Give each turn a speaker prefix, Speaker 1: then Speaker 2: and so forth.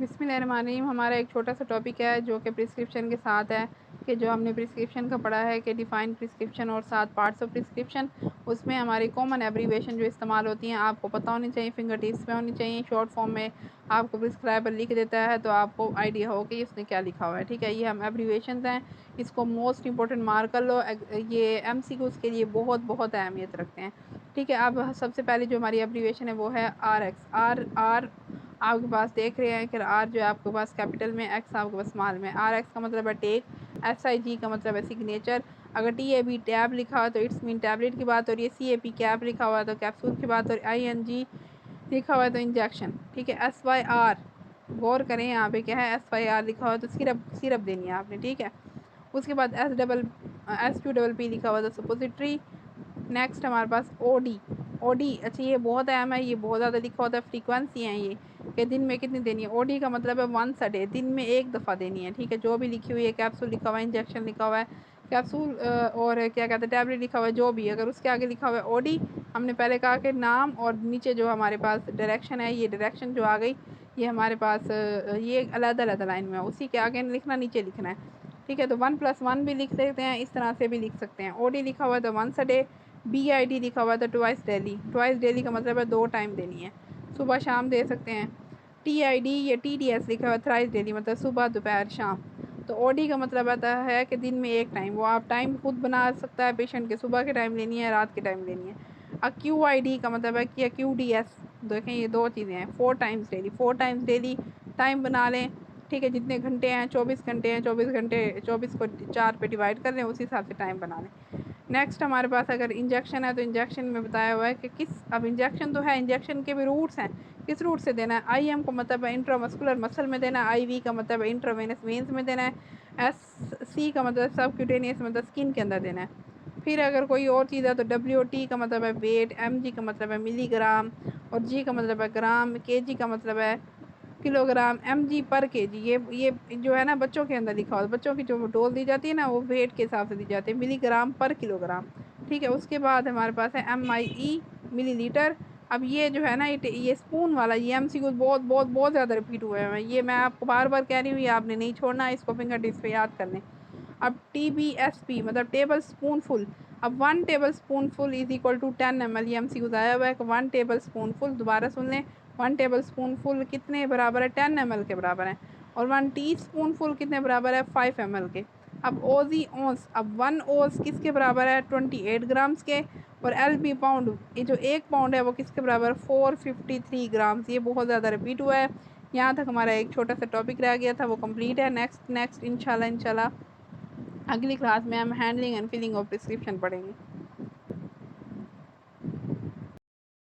Speaker 1: बिस्मिल्लाहिर्रहमानिर्रहीम। हमारा एक छोटा सा टॉपिक है जो कि प्रिस्क्रिप्शन के साथ है कि जो हमने प्रिस्क्रिप्शन का पढ़ा है कि डिफ़ाइन प्रिस्क्रिप्शन और 7 पार्ट्स ऑफ प्रिस्क्रिप्शन। उसमें हमारी कॉमन एब्रीवेशन जो इस्तेमाल होती हैं आपको पता होनी चाहिए, फिंगर टिप्स में होनी चाहिए। शॉर्ट फॉर्म में आपको प्रिस्क्राइबर लिख देता है तो आपको आइडिया हो कि उसने क्या लिखा हुआ है। ठीक है, ये हम एब्रीवेशन हैं, इसको मोस्ट इंपॉर्टेंट मार्क कर लो। ये MCQs के लिए बहुत बहुत अहमियत रखते हैं। ठीक है, अब सबसे पहले जो हमारी एब्रीवेशन है वो है RX। आर आपके पास देख रहे हैं कि आर जो है आपके पास कैपिटल में, एक्स आपके पास स्मॉल में। RX का मतलब है टेक, SIG का मतलब है सिग्नेचर। अगर TAB टैब लिखा हो तो इट्स मीन टैबलेट की बात हो रही है। CAP कैप लिखा हुआ है तो कैप्सूल की बात हो रही है। ING लिखा हुआ है तो इंजेक्शन। ठीक है, SYR गौर करें यहाँ पे क्या है, SYR लिखा हुआ है तो सिरप सिरप देनी है आपने। ठीक है, उसके बाद SQPP लिखा हुआ था सपोजिट्री। नेक्स्ट हमारे पास ओडी। अच्छा, ये बहुत अहम है, ये बहुत ज़्यादा लिखा होता है। फ्रीक्वेंसी है ये कि दिन में कितनी देनी है। ओडी का मतलब है वंस अ डे, दिन में एक दफ़ा देनी है। ठीक है, जो भी लिखी हुई है, कैप्सूल लिखा हुआ है, इंजेक्शन लिखा हुआ है, कैप्सूल और क्या कहते हैं टैबलेट लिखा हुआ है, जो भी अगर उसके आगे लिखा हुआ है ओडी, हमने पहले कहा कि नाम और नीचे जो हमारे पास डायरेक्शन है, ये डायरेक्शन जो आ गई ये हमारे पास ये अलग अलग लाइन में है, उसी के आगे लिखना, नीचे लिखना है। ठीक है, तो 1+1 भी लिख सकते हैं, इस तरह से भी लिख सकते हैं। ओडी लिखा हुआ है तो वंस अ डे। BID लिखा हुआ है तो ट्वाइस डेली का मतलब है 2 टाइम देनी है, सुबह शाम दे सकते हैं। TID या TDS लिखा हुआ है थ्राइस डेली, मतलब सुबह दोपहर शाम। तो OD का मतलब आता है कि दिन में एक टाइम, वो आप टाइम खुद बना सकता है पेशेंट के, सुबह के टाइम लेनी है, रात के टाइम लेनी है। QID का मतलब है कि QDS, देखें ये 2 चीज़ें हैं। 4 times daily, 4 times daily time बना लें। ठीक है, जितने घंटे हैं 24 घंटे हैं, 24 घंटे 24 को 4 पे डिवाइड कर लें, उसी हिसाब से टाइम बना लें। नेक्स्ट हमारे पास अगर इंजेक्शन है तो इंजेक्शन में बताया हुआ है कि किस, अब इंजेक्शन तो है, इंजेक्शन के भी रूट्स हैं, किस रूट से देना है। IM का मतलब है इंट्रामस्कुलर मसल में देना है। IV का मतलब है इंट्रावेनस वेंस में देना है। SC का मतलब सबक्यूटेनियस मतलब स्किन के अंदर देना है। फिर अगर कोई और चीज़ है तो WT का मतलब है वेट, MG का मतलब है मिलीग्राम और G का मतलब है ग्राम, KG का मतलब है किलोग्राम, MG/kg। ये जो है ना बच्चों के अंदर लिखा हुआ है, बच्चों की जो डोज दी जाती है ना वो वेट के हिसाब से दी जाती है, मिलीग्राम/किलोग्राम। ठीक है, उसके बाद हमारे पास है MIE, मिलीलीटर। अब ये जो है ना ये स्पून वाला, ये MCQ बहुत बहुत बहुत ज़्यादा रिपीट हुए हैं, ये मैं आपको बार बार कह रही हूँ, ये आपने नहीं छोड़ना, इसको फिंगर टिप्स पे याद कर लें। अब TBSP मतलब टेबल स्पून फुल। अब 1 table spoon full is equal to 10 ml, ये MCQ आया हुआ है कि 1 टेबल स्पून फुल, दोबारा सुन लें, 1 टेबल स्पून फुल कितने बराबर है, 10 ml के बराबर है। और 1 टी स्पून फुल कितने बराबर है, 5 ml के। अब ओजी ओंस, अब 1 ओज किसके बराबर है, 28 ग्राम्स के। और LB पाउंड, ये जो 1 पाउंड है वो किसके बराबर, 453 ग्राम्स। ये बहुत ज़्यादा रिपीट हुआ है। यहाँ तक हमारा एक छोटा सा टॉपिक रह गया था, वो कंप्लीट है। नेक्स्ट इंशाल्लाह अगली क्लास में हम handling and filling of prescription पढ़ेंगे।